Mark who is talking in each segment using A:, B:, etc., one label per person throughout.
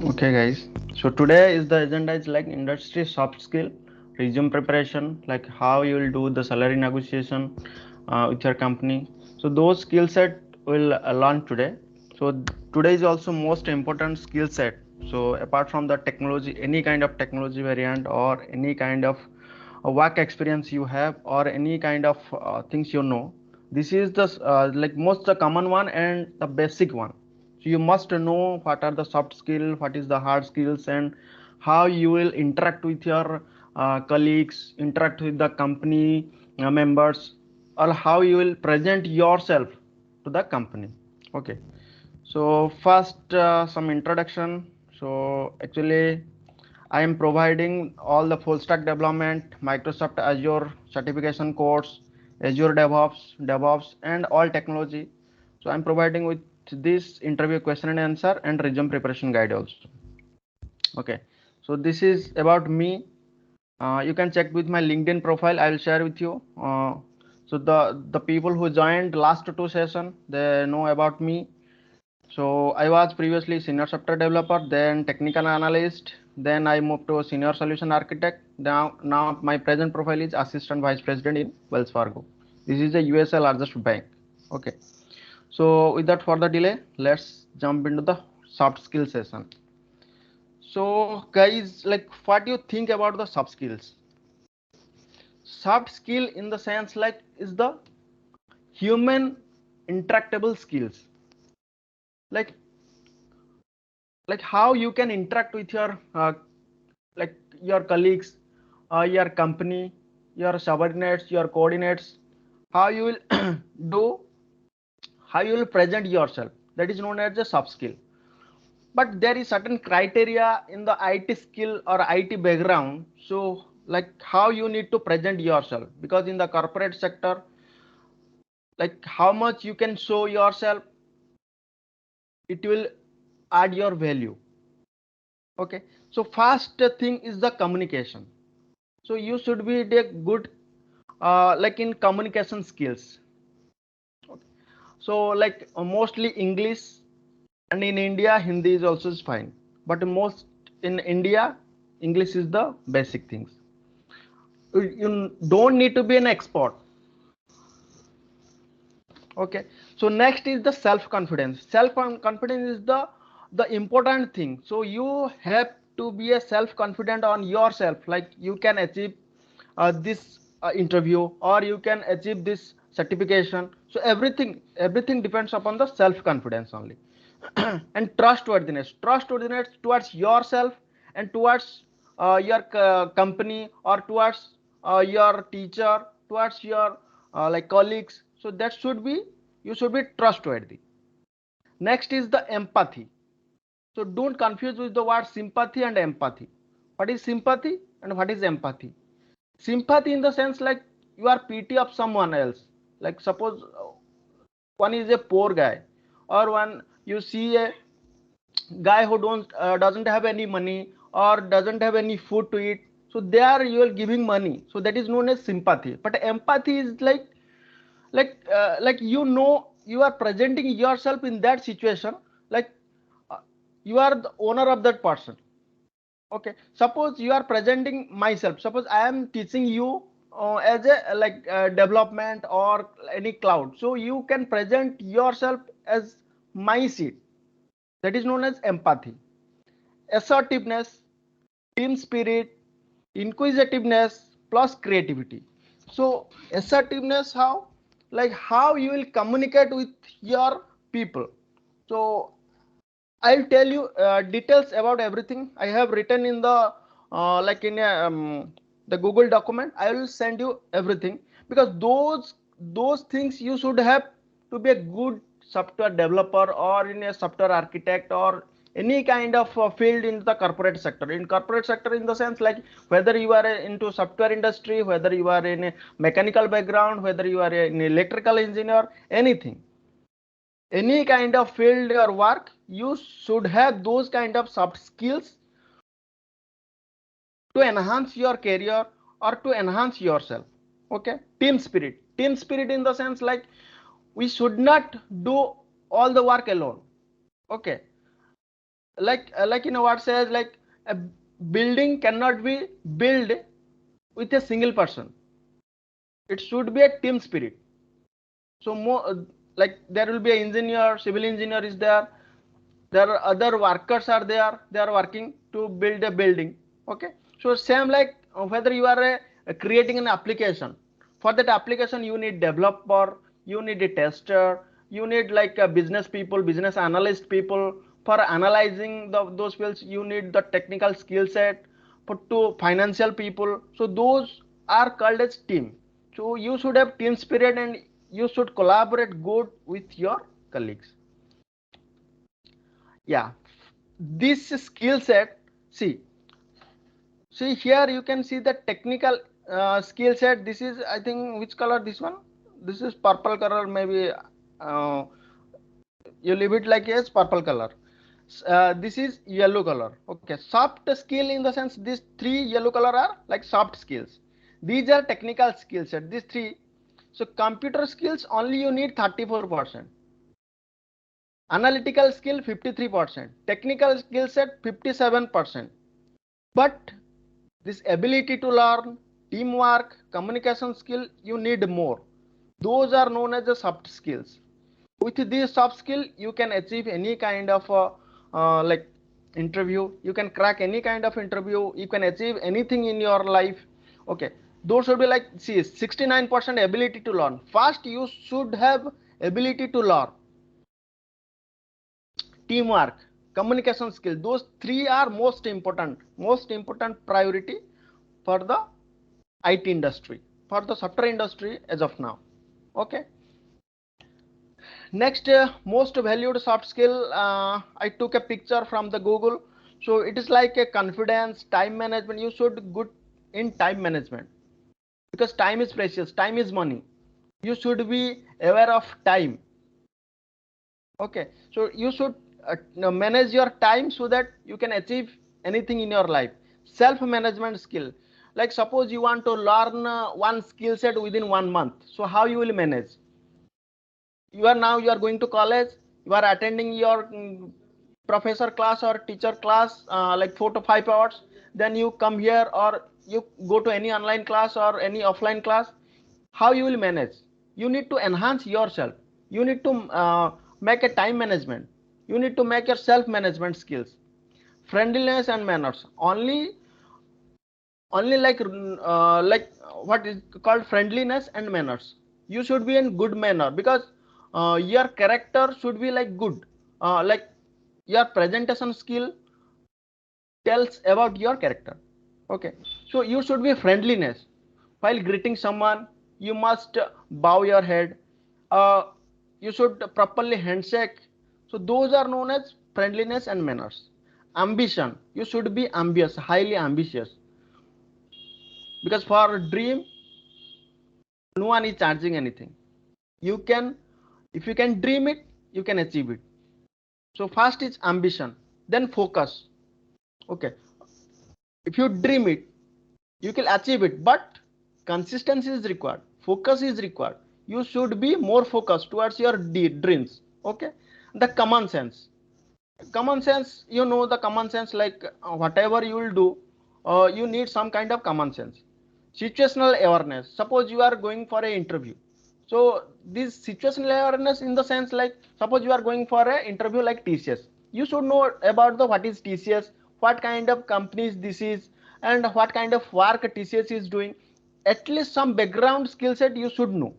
A: Okay, guys. So today is the agenda is like industry soft skill, resume preparation, like how you will do the salary negotiation with your company. So those skill set will learn today. So today is also most important skill set. So apart from the technology, any kind of technology variant or any kind of work experience you have or any kind of things you know, this is the like most the common one and the basic one. So you must know what are the soft skill, what is the hard skills, and how you will interact with your colleagues, interact with the company members, or how you will present yourself to the company. Okay. So first, some introduction. So actually, I am providing all the full stack development, Microsoft Azure certification course, Azure DevOps, and all technology. So I'm providing with this interview question and answer and resume preparation guide also. Okay. So this is about me. You can check with my LinkedIn profile. I will share with you. So the people who joined last two session, they know about me. So I was previously senior software developer, then technical analyst, then I moved to senior solution architect. Now my present profile is assistant vice president in Wells Fargo. This is a USA largest bank. Okay. So without further delay, let's jump into the soft skill session. So guys, like what do you think about the soft skills? Soft skill in the sense like is the human interactable skills. Like like how you can interact with your like your colleagues, your company, your subordinates, your coordinates, how you will do, how you will present yourself, that is known as a soft skill. But there is certain criteria in the IT skill or IT background. So like how you need to present yourself, because in the corporate sector, like how much you can show yourself, it will add your value. Okay. So first thing is the communication. So you should be a good like in communication skills. Okay. So like mostly English, and in India Hindi is also fine, but most in India English is the basic things. You don't need to be an expert. Okay. So next is the self confidence. Self confidence is the important thing. So you have to be a self confident on yourself, like you can achieve this interview, or you can achieve this certification. So everything depends upon the self confidence only. And trustworthiness towards yourself and towards your company, or towards your teacher, towards your like colleagues. So that should be, you should be trustworthy. Next is the empathy. So don't confuse with the word sympathy and empathy. What is sympathy and what is empathy? Sympathy in the sense like you are pity of someone else. Like suppose one is a poor guy, or one you see a guy who don't doesn't have any money or doesn't have any food to eat. So there you are giving money. So that is known as sympathy. But empathy is like you know, you are presenting yourself in that situation, like uh, you are the owner of that person. Okay, suppose you are presenting myself, suppose I am teaching you as a like development or any cloud, so you can present yourself as my seat. That is known as empathy. Assertiveness, team spirit, inquisitiveness plus creativity. So assertiveness, how, like how you will communicate with your people. So I'll tell you details about everything. I have written in the like in a, the Google document. I will send you everything, because those things you should have to be a good software developer or in a software architect or any kind of field in the corporate sector. In corporate sector, in the sense like whether you are into software industry, whether you are in a mechanical background, whether you are an electrical engineer, anything, any kind of field or work, you should have those kind of soft skills to enhance your career or to enhance yourself. Okay. Team spirit in the sense like we should not do all the work alone. Okay. like what says, like a building cannot be built with a single person. It should be a team spirit. So more like there will be an engineer, civil engineer is there. There are other workers are there. They are working to build a building. Okay. So same like whether you are creating an application. For that application, you need developer, you need a tester, you need like business people, business analyst people. For analyzing those fields, you need the technical skill set. For to financial people, so those are called as team. So you should have team spirit and you should collaborate good with your colleagues. Yeah, this skill set, see here you can see the technical skill set. This is, I think, which color, this one, this is purple color, maybe you leave it like as purple color. This is yellow color. Okay, soft skill in the sense these three yellow color are like soft skills. These are technical skill set, these three. So computer skills only you need 34%, analytical skill 53%, technical skill set 57%. But this ability to learn, teamwork, communication skill, you need more. Those are known as the soft skills. With these soft skill, you can achieve any kind of like interview. You can crack any kind of interview. You can achieve anything in your life. Okay, those should be like, see, 69% ability to learn. First, you should have ability to learn, teamwork, communication skill. Those three are most important priority for the IT industry, for the software industry as of now. Okay. Next, most valued soft skill. I took a picture from the Google. So it is like a confidence, time management. You should good in time management because time is precious. Time is money. You should be aware of time. Okay, so you should manage your time so that you can achieve anything in your life. Self management skill, like suppose you want to learn one skill set within 1 month, so how you will manage? You are going to college, you are attending your professor class or teacher class like 4 to 5 hours, then you come here or you go to any online class or any offline class. How you will manage? You need to enhance yourself. You need to make a time management. You need to make your self management skills. Friendliness and manners, only like what is called friendliness and manners. You should be in good manner because your character should be like good, like your presentation skill tells about your character. Okay, so you should be friendliness. While greeting someone, you must bow your head. uh, you should properly handshake. So those are known as friendliness and manners. Ambition, you should be ambitious, highly ambitious, because for a dream no one is charging anything. You can, if you can dream it, you can achieve it. So first is ambition, then focus. Okay, if you dream it, you can achieve it, but consistency is required, focus is required. You should be more focused towards your dreams. Okay, the common sense, you know, the common sense, like whatever you will do, you need some kind of common sense. Situational awareness, suppose you are going for an interview. So this situational awareness in the sense, like suppose you are going for an interview like TCS, you should know about the what is TCS, what kind of companies this is, and what kind of work TCS is doing. At least some background skill set you should know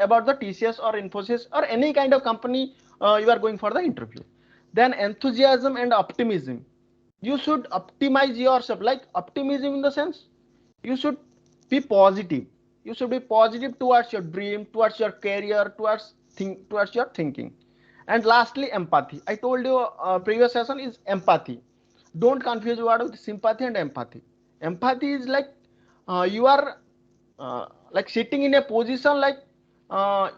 A: about the TCS or Infosys or any kind of company you are going for the interview. Then enthusiasm and optimism, you should optimize yourself, like optimism in the sense you should be positive. You should be positive towards your dream, towards your career, towards your thinking. And lastly, empathy. I told you previous session is empathy. Don't confuse word with sympathy and empathy. Empathy is like you are like sitting in a position uh,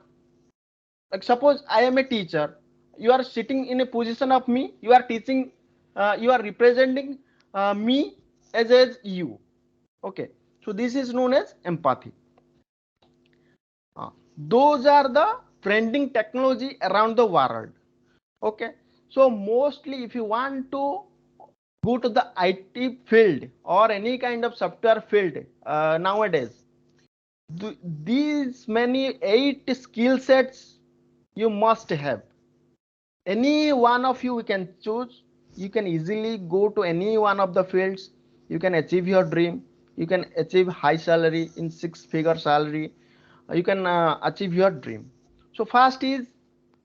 A: like suppose I am a teacher, you are sitting in a position of me, you are teaching, you are representing me as you. Okay, so this is known as empathy. Those are the trending technology around the world. Okay, So mostly if you want to go to the IT field or any kind of software field nowadays, these many 8 skill sets you must have. Any one of you can choose. You can easily go to any one of the fields. You can achieve your dream. You can achieve high salary in 6-figure salary. You can achieve your dream. So first is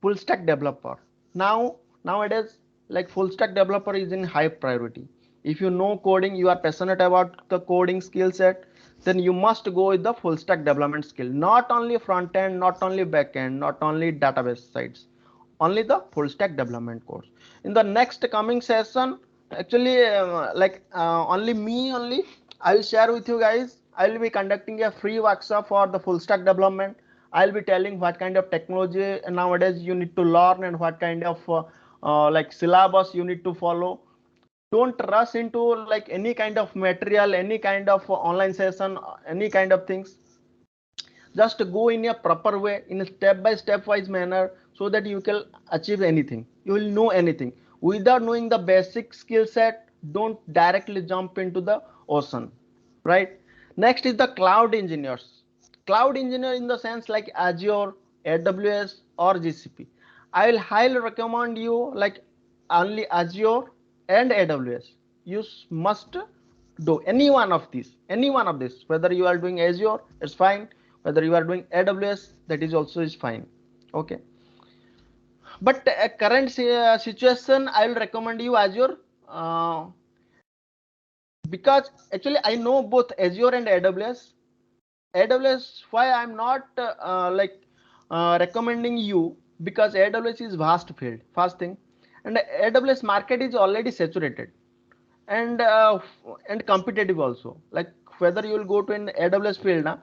A: full stack developer. Nowadays, like, full stack developer is in high priority. If you know coding, you are passionate about the coding skill set, then you must go with the full stack development skill. Not only front end, not only back end, not only database sites, only the full stack development course. In the next coming session, actually, only I will share with you guys. I will be conducting a free workshop for the full stack development. I'll be telling what kind of technology nowadays you need to learn and what kind of like syllabus you need to follow. Don't rush into like any kind of material, any kind of online session, any kind of things. Just go in a proper way, in a step by step wise manner, so that you can achieve anything, you will know anything. Without knowing the basic skill set, don't directly jump into the ocean, right? Next is the cloud engineers. Cloud engineer in the sense like Azure, AWS or GCP. I will highly recommend you like only Azure and AWS. You must do any one of these, any one of this. Whether you are doing Azure, it's fine. Whether you are doing AWS, that is also is fine. Okay. But current situation, I will recommend you Azure, because actually I know both Azure and AWS. AWS, why I'm not recommending you, because AWS is vast field, first thing, and AWS market is already saturated, and competitive also. Like, whether you will go to an AWS field now,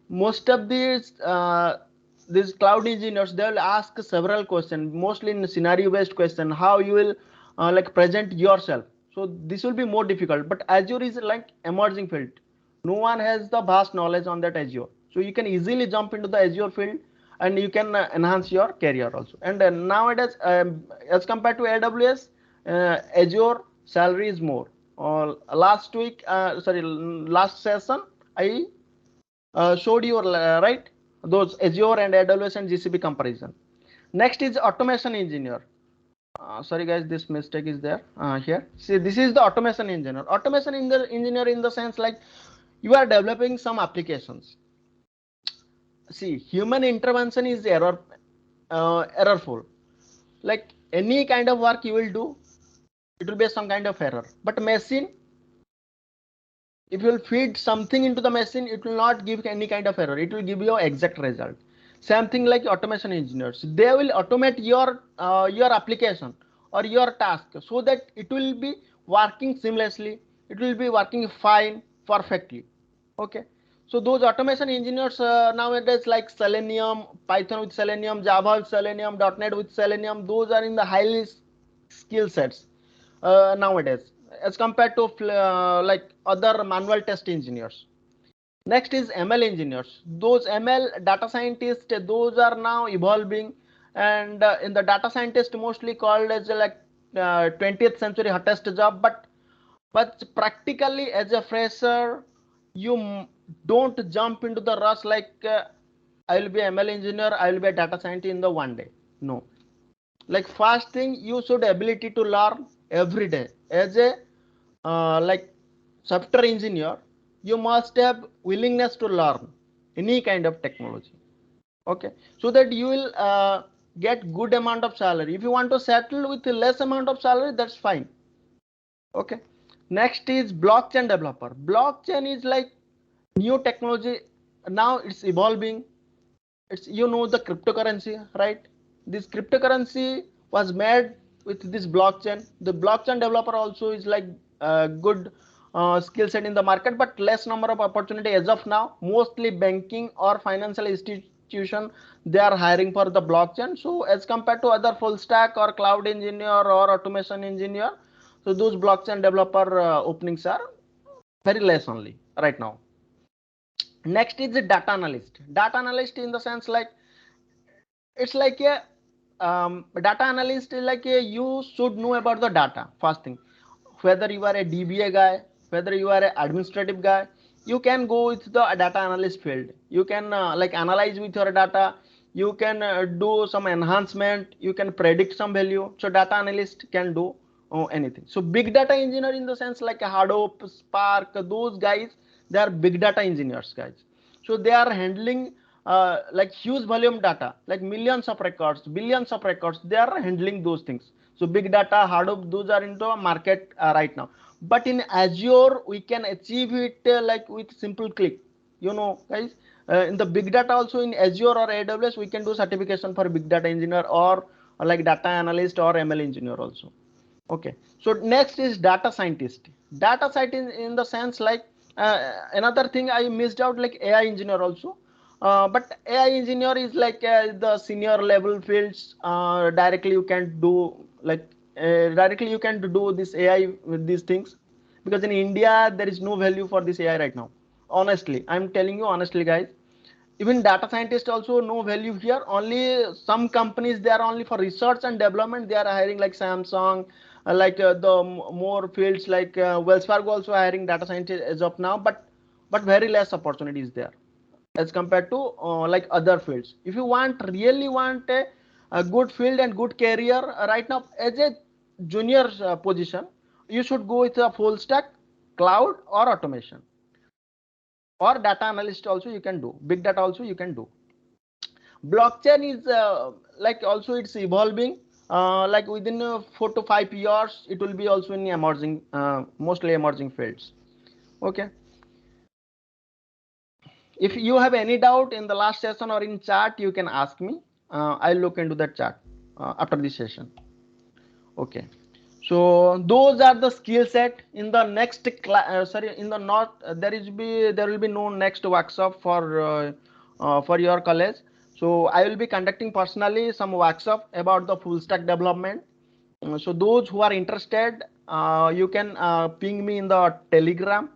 A: most of these cloud engineers, they will ask several questions, mostly in scenario based question, how you will like present yourself. So this will be more difficult. But Azure is like emerging field. No one has the vast knowledge on that Azure, so you can easily jump into the Azure field and you can enhance your career also. And nowadays, as compared to AWS, Azure salary is more. Last week, sorry, last session, I showed you, right, those Azure and AWS and GCP comparison. Next is automation engineer. Sorry guys, this mistake is there here. See, this is the automation engineer. Automation engineer in the sense like you are developing some applications. See, human intervention is errorful. Like any kind of work you will do, it will be some kind of error. But machine, if you will feed something into the machine, it will not give any kind of error. It will give you exact result. Same thing like automation engineers. They will automate your application or your task, so that it will be working seamlessly. It will be working fine, perfectly. Okay. So those automation engineers nowadays, like Selenium, Python with Selenium, Java with Selenium, .NET with Selenium, those are in the highly skill sets nowadays, as compared to like other manual test engineers. Next is ML engineers. Those ML data scientists, those are now evolving, and in the data scientist mostly called as like 20th century hottest job. But practically as a fresher, you don't jump into the rush like I will be ML engineer, I will be a data scientist in the one day. No. Like, first thing, you should ability to learn every day. As a like software engineer, you must have willingness to learn any kind of technology. Okay, so that you will get good amount of salary. If you want to settle with less amount of salary, that's fine. Okay. Next is blockchain developer. Blockchain is like new technology. Now it's evolving. It's, you know, the cryptocurrency, right? This cryptocurrency was made with this blockchain. The blockchain developer also is like good skill set in the market, but less number of opportunity as of now. Mostly banking or financial institution, they are hiring for the blockchain. So as compared to other full stack or cloud engineer or automation engineer, so those blockchain developer openings are very less only right now. Next is the data analyst. Data analyst in the sense like, it's like a data analyst is like you should know about the data first thing. Whether you are a DBA guy, whether you are an administrative guy, you can go with the data analyst field. You can like analyze with your data. You can do some enhancement. You can predict some value. So data analyst can do anything. So big data engineer in the sense like a Hadoop, Spark, those guys, they are big data engineers guys. So they are handling like huge volume data, like millions of records, billions of records. They are handling those things. So big data, Hadoop, those are into a market right now. But in Azure, we can achieve it like with simple click. You know, guys, in the big data also in Azure or AWS, we can do certification for big data engineer or like data analyst or ML engineer also. Okay, so next is data scientist. Data scientist in the sense like another thing I missed out like AI engineer also. But AI engineer is like the senior level fields. Directly you can do like directly you can do this AI with these things, because in India there is no value for this AI right now. Honestly, I'm telling you honestly, guys. Even data scientists also no value here. Only some companies, they are only for research and development. They are hiring like Samsung, like the more fields like Wells Fargo also hiring data scientists as of now, but very less opportunities there as compared to like other fields. If you want really want a good field and good career right now as a junior position, you should go with a full stack, cloud or automation, or data analyst also you can do, big data also you can do. Blockchain is like also it's evolving, like within 4 to 5 years it will be also in emerging, mostly emerging fields. Okay, if you have any doubt in the last session or in chat, you can ask me. I'll look into that chat after this session. Okay, so those are the skill set. In the next sorry, in the not there will be no next workshop for your college. So I will be conducting personally some workshop about the full stack development. So those who are interested, you can ping me in the Telegram.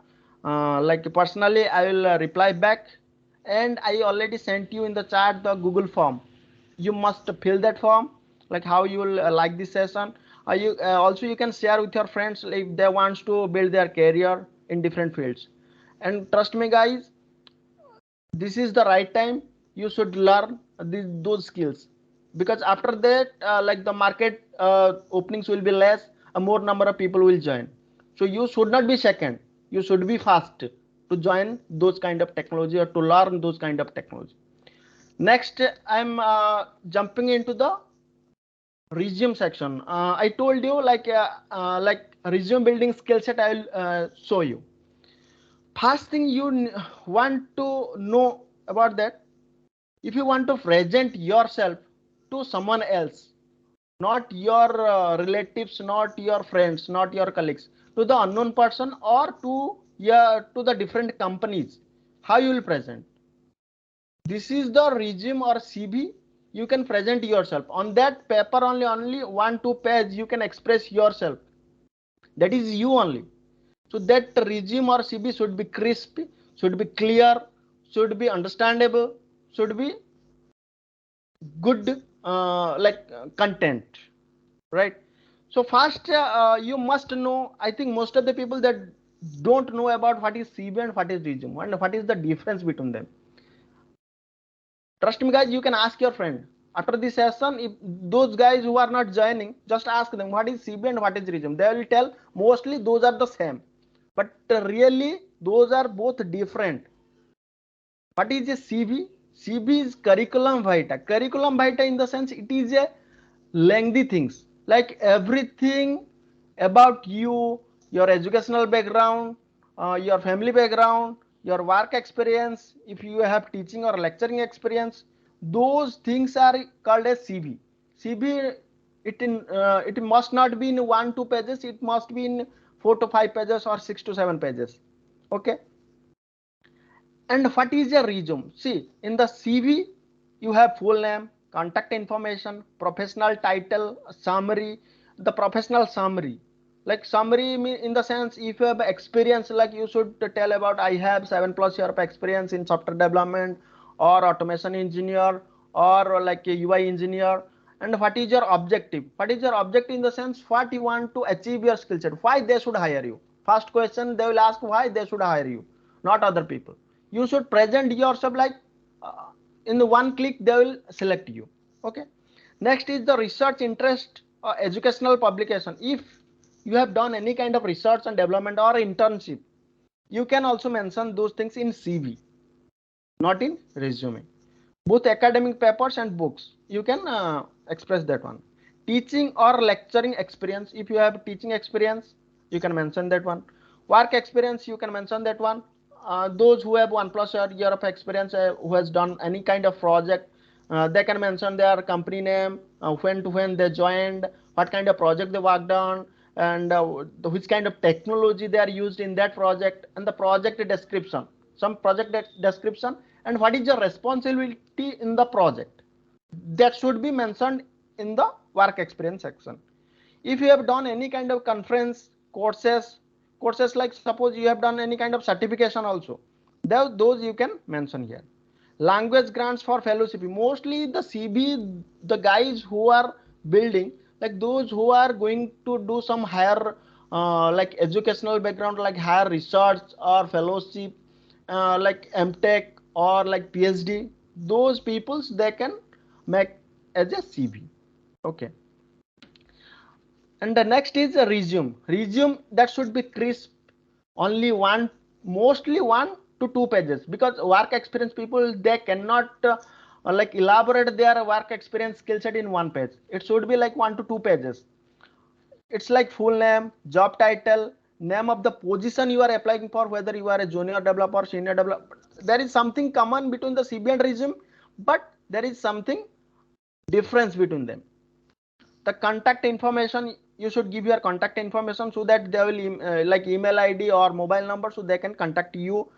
A: Like personally, I will reply back, and I already sent you in the chat the Google form. You must fill that form, like how you will like this session. You also you can share with your friends if they wants to build their career in different fields. And trust me, guys, this is the right time you should learn those skills, because after that like the market openings will be less, a more number of people will join. So you should not be second, you should be fast to join those kind of technology or to learn those kind of technology. Next, I'm jumping into the resume section. I told you like resume building skill set I will show you. First thing you want to know about that, if you want to present yourself to someone else, not your relatives, not your friends, not your colleagues, to the unknown person or to yeah to the different companies, how you will present? This is the resume or CV. You can present yourself on that paper, only 1 2 page you can express yourself. That is you only. So that resume or CV should be crisp, should be clear, should be understandable, should be good content, right? So first you must know, I think most of the people that don't know about what is CV and what is resume and what is the difference between them. Trust me, guys, you can ask your friend after this session. If those guys who are not joining, just ask them what is CV and what is resume. They will tell mostly those are the same, but really those are both different. What is a CV? CV is curriculum vitae. Curriculum vitae in the sense it is a lengthy things, like everything about you, your educational background, your family background, your work experience, if you have teaching or lecturing experience, those things are called as CV. CV, it must not be in 1 2 pages, it must be in 4 to 5 pages or 6 to 7 pages. Okay. And what is your resume? See, in the CV, you have full name, contact information, professional title, summary, the professional summary. Like summary in the sense, if you have experience, like you should tell about I have 7+ years of experience in software development or automation engineer or like a UI engineer. And what is your objective? What is your objective in the sense what you want to achieve your skill set? Why they should hire you? First question they will ask, why they should hire you, not other people. You should present yourself like uh, in the one click they will select you. Okay. Next is the research interest or educational publication. If you have done any kind of research and development or internship, you can also mention those things in CV, not in resume. Both academic papers and books, you can express that one. Teaching or lecturing experience, if you have teaching experience, you can mention that one. Work experience, you can mention that one. Those who have 1+ year of experience, who has done any kind of project, they can mention their company name, when to when they joined, what kind of project they worked on, and which kind of technology they are used in that project, and the project description, some project description, and what is your responsibility in the project. That should be mentioned in the work experience section. If you have done any kind of conference courses like suppose you have done any kind of certification also, those you can mention here. Language grants for fellowship, mostly the CB, the guys who are building, like those who are going to do some higher like educational background, like higher research or fellowship, like MTech or like PhD, those peoples they can make as a CV. Okay. And the next is a resume. Resume that should be crisp, only one, mostly 1 to 2 pages, because work experience people they cannot like elaborate their work experience skill set in 1 page. It should be like 1 to 2 pages. It's like full name, job title, name of the position you are applying for, whether you are a junior developer, senior developer. There is something common between the CV and resume, but there is something difference between them. The contact information, you should give your contact information so that they will like email ID or mobile number, so they can contact you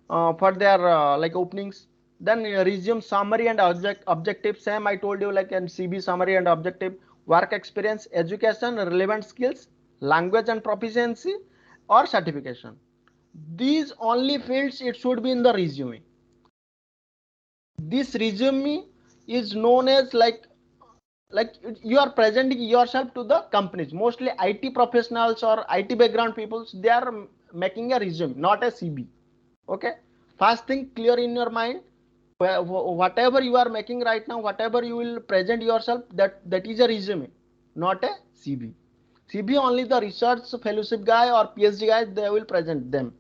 A: for their like openings. Then resume summary and objective, same I told you, like in CV summary and objective. Work experience, education, relevant skills, language and proficiency, or certification. These only fields it should be in the resume. This resume is known as like you are presenting yourself to the companies. Mostly IT professionals or IT background people, they are making a resume, not a CV. Okay. First thing clear in your mind, whatever you are making right now, whatever you will present yourself, that is a resume, not a CV. CV only the research fellowship guy or PhD guy they will present them.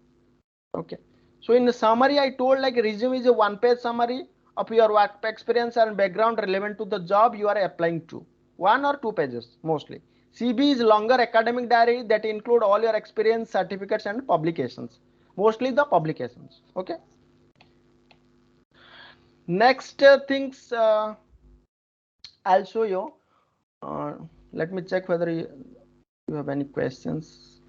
A: Okay. So in the summary, I told like resume is a 1 page summary of your work experience and background relevant to the job you are applying to. 1 or 2 pages mostly. CV is longer academic diary that include all your experience, certificates and publications. Mostly the publications. Okay. Next things I'll show you. Uh, Let me check whether you have any questions.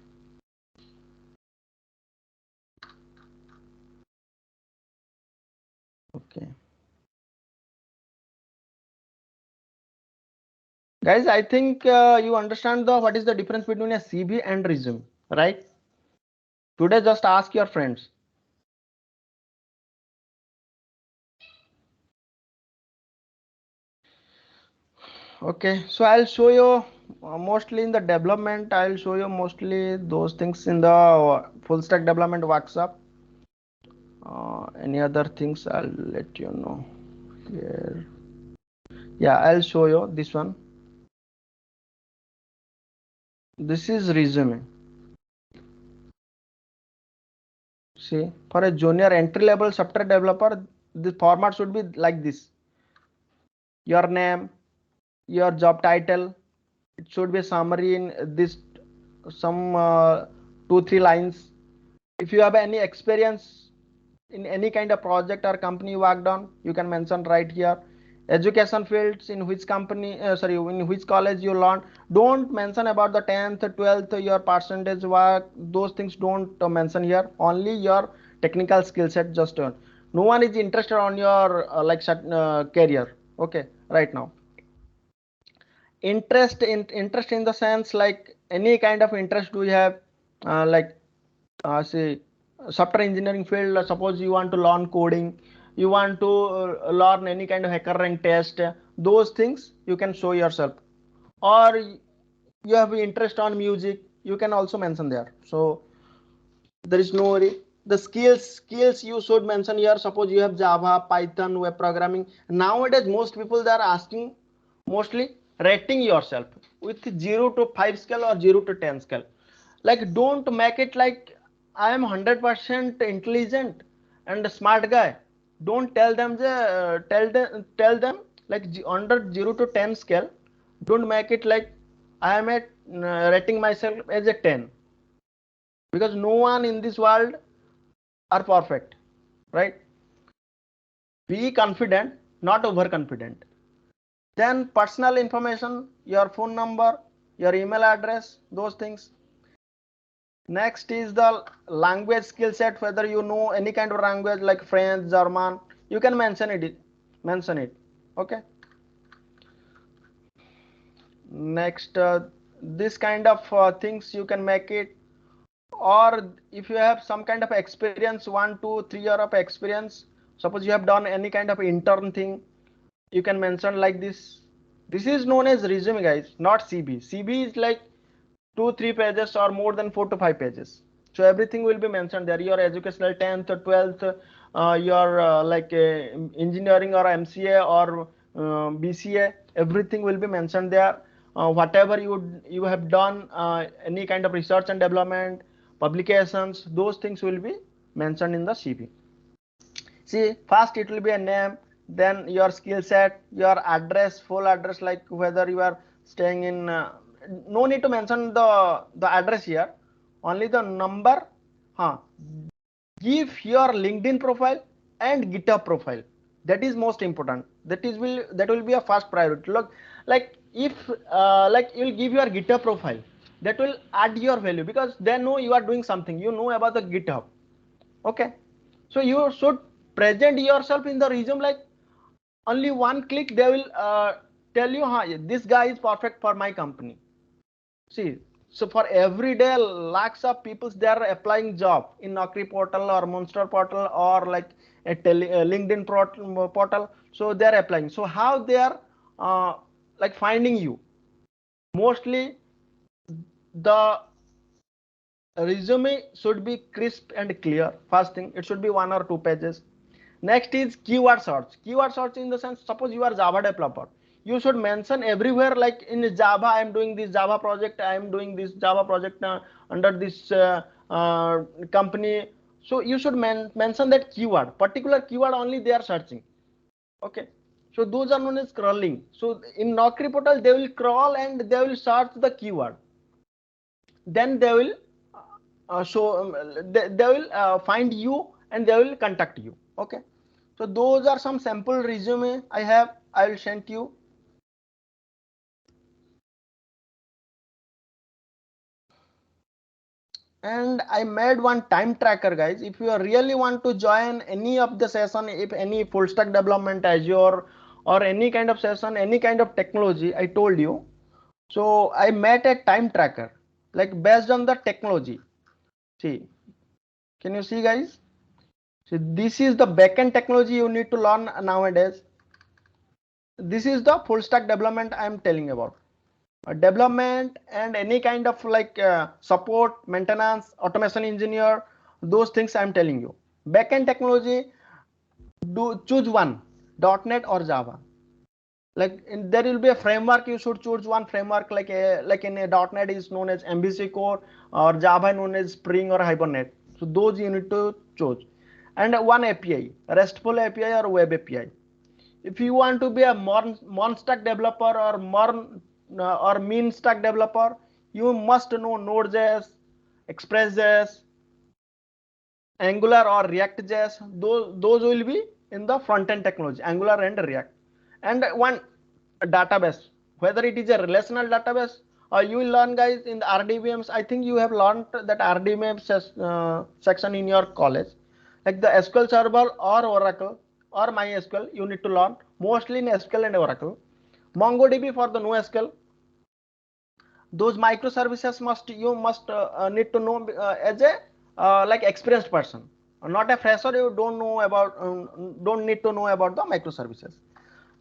A: Okay. Guys, I think you understand the what is the difference between a CV and resume, right? Today, just ask your friends. Okay, so I'll show you mostly in the development. I'll show you mostly those things in the full stack development workshop. Any other things I'll let you know here. Yeah, I'll show you this one. This is resume. See, for a junior entry level software developer, the format should be like this. Your name, your job title, it should be a summary in this some 2-3 lines. If you have any experience in any kind of project or company you worked on, you can mention right here. Education fields, in which company sorry, in which college you learned. Don't mention about the 10th 12th your percentage work, those things don't mention here. Only your technical skill set. Just no one is interested on your like career. Okay, right now. Interest in the sense like any kind of interest do you have, like say software engineering field, suppose you want to learn coding, you want to learn any kind of hacker rank test, those things you can show yourself. Or you have interest on music, you can also mention there. So there is no worry. The skills you should mention here. Suppose you have Java, Python, web programming. Nowadays most people, they are asking mostly rating yourself with 0 to 5 scale or 0 to 10 scale. Like, don't make it like I am 100% intelligent and a smart guy. Don't tell them tell them like under 0 to 10 scale. Don't make it like I am at rating myself as a 10, because no one in this world are perfect, right? Be confident, not overconfident. Then personal information, your phone number, your email address, those things. Next is the language skill set, whether you know any kind of language like French, German, you can mention it. Okay. Next, this kind of things you can make it. Or if you have some kind of experience, 1 2 3 year of experience, suppose you have done any kind of intern thing, you can mention like this. This is known as resume, guys, not CV. CV is like 2 3 pages or more than 4 to 5 pages. So everything will be mentioned there. Your educational 10th or 12th, your like engineering or MCA or BCA, everything will be mentioned there. Whatever you have done, any kind of research and development, publications, those things will be mentioned in the CV. See, first it will be a name, then your skill set, your address, full address, like whether you are staying in. No need to mention the address here, only the number. Huh. Give your LinkedIn profile and GitHub profile. That is most important. That will be a first priority. Look, like if like you will give your GitHub profile, that will add your value, because they know you are doing something. You know about the GitHub. Okay, so you should present yourself in the resume like only one click they will tell you, huh, this guy is perfect for my company. See, so for every day lakhs of people, they are applying job in Naukri portal or Monster portal or like a LinkedIn portal. So they are applying. So how they are like finding you? Mostly the resume should be crisp and clear. First thing, it should be 1 or 2 pages. Next is keyword search. Keyword search in the sense, suppose you are Java developer, you should mention everywhere like in Java I am doing this Java project, I am doing this Java project under this company. So you should mention that keyword, particular keyword only they are searching. Okay, so those are known as crawling. So in Naukri portal they will crawl and they will search the keyword, then they will they will find you and they will contact you. Okay, so those are some sample resume I have. I will send you. And I made one time tracker, guys. If you really want to join any of the session, if any full stack development, Azure, or any kind of session, any kind of technology, I told you. So I made a time tracker, like based on the technology. See, can you see, guys? So this is the backend technology you need to learn nowadays. This is the full stack development I am telling about. Development and any kind of like support, maintenance, automation engineer, those things I'm telling you. Backend technology, do choose one, .NET or Java. Like there will be a framework, you should choose one framework, like in a .NET is known as MVC core, or Java known as Spring or Hibernate. So those you need to choose. And one API, RESTful API or web API. If you want to be a mon stack developer or or mean stack developer, you must know Node.js, Express.js, Angular or React.js. Those will be in the front end technology, Angular and React. And one database, whether it is a relational database or you will learn, guys, in the RDBMs. I think you have learned that RDBM section in your college, like the SQL Server or Oracle or MySQL. You need to learn mostly in SQL and Oracle. MongoDB for the NoSQL. Those microservices must you must need to know as a like experienced person. Not a fresher, you don't need to know about the microservices.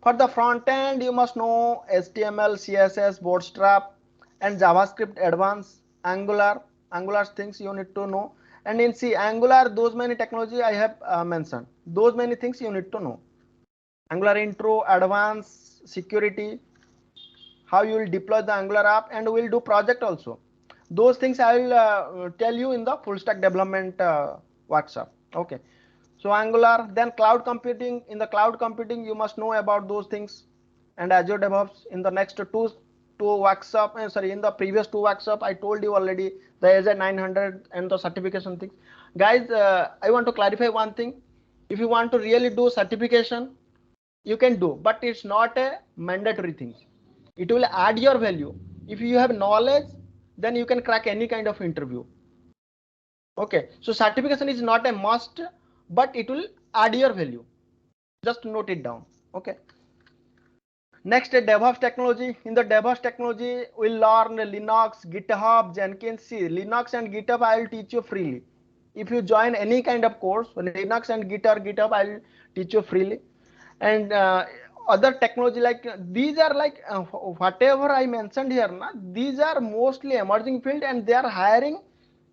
A: For the front end, you must know HTML, CSS, Bootstrap, and JavaScript Advanced, Angular things you need to know. And in C, Angular, those many technology I have mentioned. Those many things you need to know. Angular intro, advanced, security, how you will deploy the Angular app, and we'll do project also. Those things I will tell you in the full stack development workshop. Okay. So Angular, then cloud computing. In the cloud computing, you must know about those things, and Azure DevOps. In the next two workshop, in the previous two workshop, I told you already the Azure 900 and the certification things. Guys, I want to clarify one thing. If you want to really do certification, you can do, but it's not a mandatory thing. It will add your value. If you have knowledge, then you can crack any kind of interview. Okay, so certification is not a must, but it will add your value. Just note it down. Okay. Next, DevOps technology. In the DevOps technology, we'll learn Linux, GitHub, Jenkins. See, Linux and GitHub I will teach you freely. If you join any kind of course, Linux and GitHub I will teach you freely. And other technology like these are like whatever I mentioned here. These are mostly emerging field, and they are hiring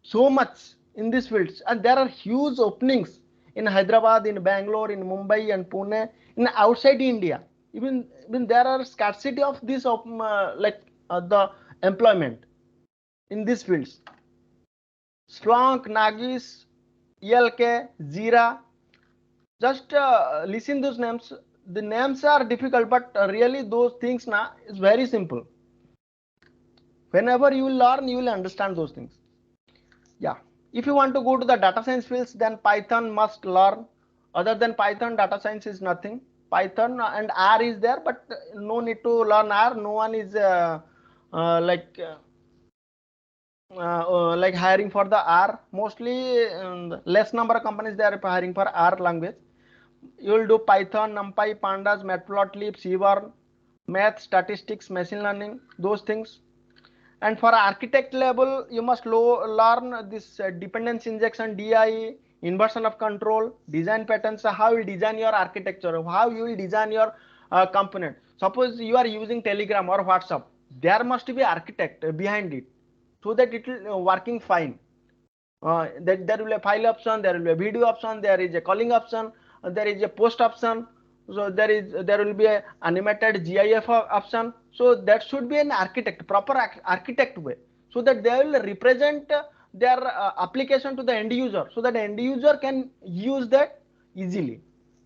A: so much in these fields, and there are huge openings in Hyderabad, in Bangalore, in Mumbai and Pune, in outside India. Even there are scarcity of this the employment in these fields. Splunk, Nagis, ELK, Jira. Just listen those names. The names are difficult, but really those things is very simple. Whenever you will learn, you will understand those things. Yeah. If you want to go to the data science fields, then Python must learn. Other than Python, data science is nothing. Python and R is there, but no need to learn R. No one is uh, like uh, like hiring for the R. Mostly less number of companies they are hiring for R language. You will do Python, NumPy, Pandas, Matplotlib, Seaborn, math, statistics, machine learning, those things. And for architect level, you must learn this dependency injection, DI, inversion of control, design patterns, how you design your architecture, how you will design your component. Suppose you are using Telegram or WhatsApp, there must be architect behind it, so that it will working fine. That there will be a file option, there will be a video option, there is a calling option, there is a post option. So there will be a animated GIF option. So that should be an architect, proper architect way, so that they will represent their application to the end user, so that the end user can use that easily.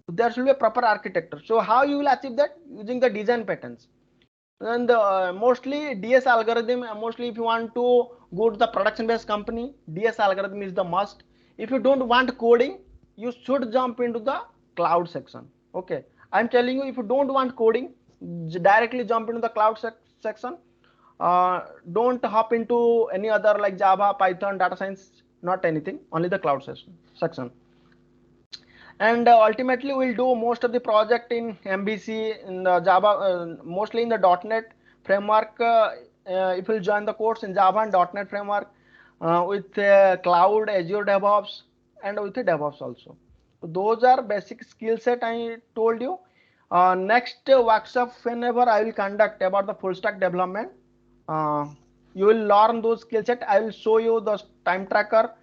A: So there should be a proper architecture. So how you will achieve that? Using the design patterns. And mostly DS algorithm, mostly if you want to go to the production based company, DS algorithm is the must. If you don't want coding, you should jump into the cloud section. Okay, I'm telling you, if you don't want coding, directly jump into the cloud section. Don't hop into any other like Java, Python, data science, not anything, only the cloud section. And ultimately we'll do most of the project in MVC, in the Java, mostly in the .NET framework. If you'll join the course in Java and .NET framework, with cloud, Azure DevOps, and with the DevOps also. So those are basic skill set I told you. Next workshop whenever I will conduct about the full stack development, uh, you will learn those skill set. I will show you the time tracker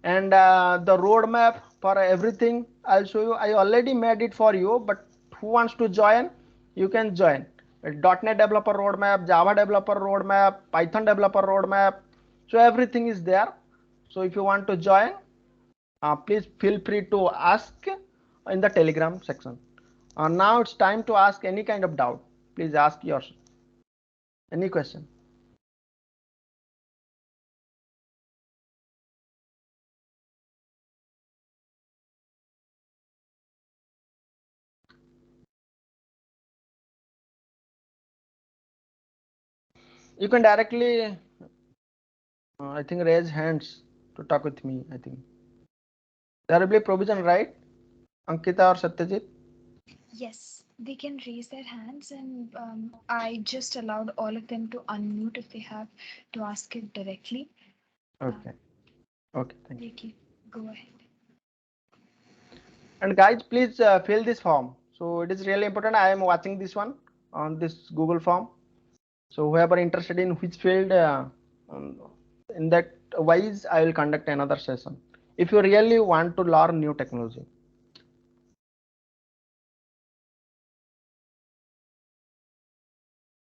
A: and the roadmap for everything. I'll show you. I already made it for you, but who wants to join, you can join. .NET developer roadmap, Java developer roadmap, Python developer roadmap, so everything is there. So if you want to join, please feel free to ask in the Telegram section. Now it's time to ask any kind of doubt. Please ask yours, any question. You can directly I think raise hands to talk with me. I think there will be provision, right, Ankita or Satyajit?
B: Yes, they can raise their hands, and I just allowed all of them to unmute if they have to ask it directly.
A: Okay. Okay, thank you.
B: They can go ahead.
A: And guys, please fill this form. So it is really important. I am watching this one on this Google form. So whoever interested in which field, um, in that wise I will conduct another session if you really want to learn new technology.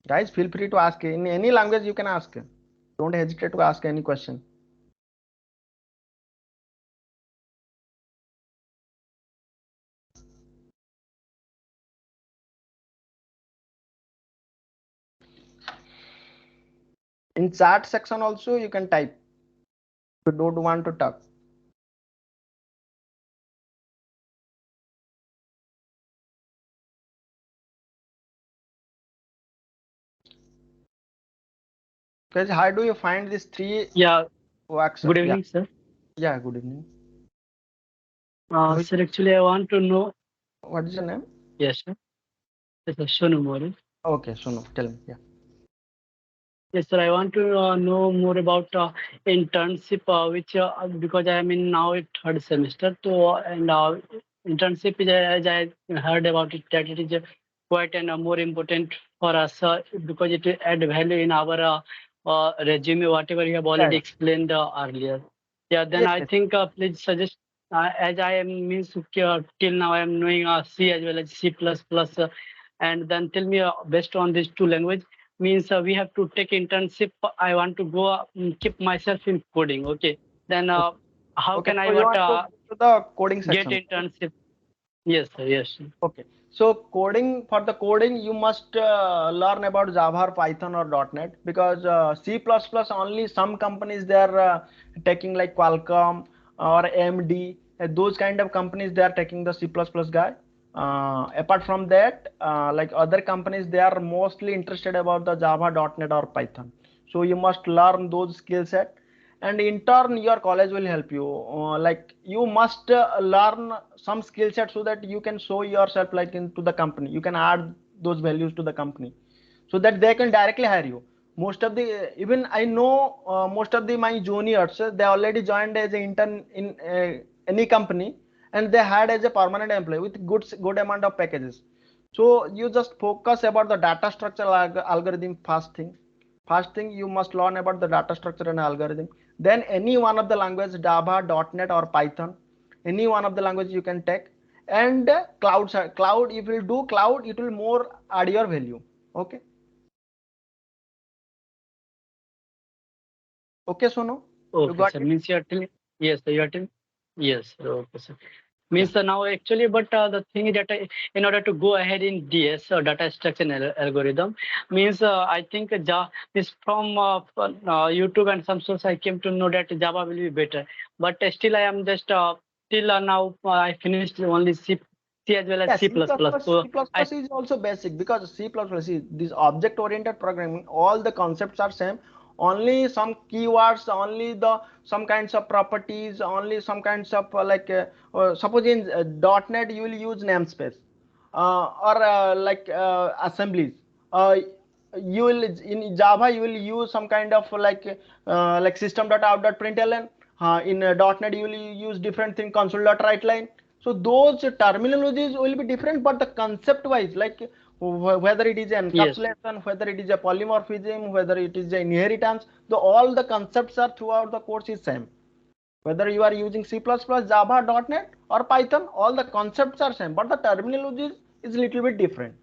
A: Guys, feel free to ask in any language. You can ask, don't hesitate to ask any question. In chat section also you can type if you don't want to talk. Guys, how do you find these three
C: Yeah,
A: works?
C: good
A: Yeah,
C: evening, sir.
A: yeah, good evening.
C: Sir, actually, I want to know.
A: What is your name?
C: Yes, sir. Yes, sir. Shonu Mori.
A: Okay, so no, tell me. Yeah.
C: Yes, sir. I want to know more about internship, which because I am in now at third semester. So, and internship is, as I heard about it, that it is quite and more important for us because it will add value in our resume, whatever you have
A: Yeah,
C: already
A: yeah.
C: explained earlier. Yeah, then
A: Yes,
C: I
A: yes.
C: think please suggest. As I am means till now I am knowing C as well as C++, and then tell me based on these two language means we have to take internship. I want to go keep myself in coding. Okay, then
A: Okay.
C: how
A: Okay.
C: can I
A: So you
C: what
A: want to go to the coding
C: get
A: section, right?
C: internship? Yes, sir. Yes, sir.
A: Okay. So coding, for the coding, you must learn about Java or Python or .NET, because C++ only some companies they are taking, like Qualcomm or AMD, those kind of companies they are taking the C++ guy. Apart from that, like other companies, they are mostly interested about the Java, .NET or Python. So you must learn those skill set, and in turn your college will help you, like you must learn some skill set so that you can show yourself like into the company, you can add those values to the company so that they can directly hire you. Most of the, even I know most of the my juniors, they already joined as an intern in any company, and they had as a permanent employee with good amount of packages. So you just focus about the data structure algorithm. First thing you must learn about the data structure and algorithm. Then any one of the language, Java, .NET or Python, any one of the language you can take. And cloud, if you do cloud, it will more add your value. Okay. Okay, Sono, you
C: Okay,
A: got
C: sir.
A: it?
C: Means you are telling. Yes, sir. You are telling. Yes, sir. Okay, sir.
A: Yeah.
C: Means now actually, but the thing is that in order to go ahead in DS or data structure and algorithm means I think Java is from YouTube and some source I came to know that Java will be better. But still I am just till now I finished only C as well as
A: Yeah,
C: C++.
A: C++,
C: So I
A: C++ is also basic, because C++ is this object-oriented programming. All the concepts are same. Only some keywords, only the some kinds of properties, only some kinds of suppose in .NET you will use namespace, or assemblies. Uh, you will in Java you will use some kind of like system.out.println. In .NET you will use different thing, console.writeline. So those terminologies will be different, but the concept wise, like whether it is
C: yes,
A: encapsulation, whether it is a polymorphism, whether it is a inheritance, all the concepts are throughout the course is same. Whether you are using C++, Java, .NET or Python, all the concepts are same, but the terminology is little bit different.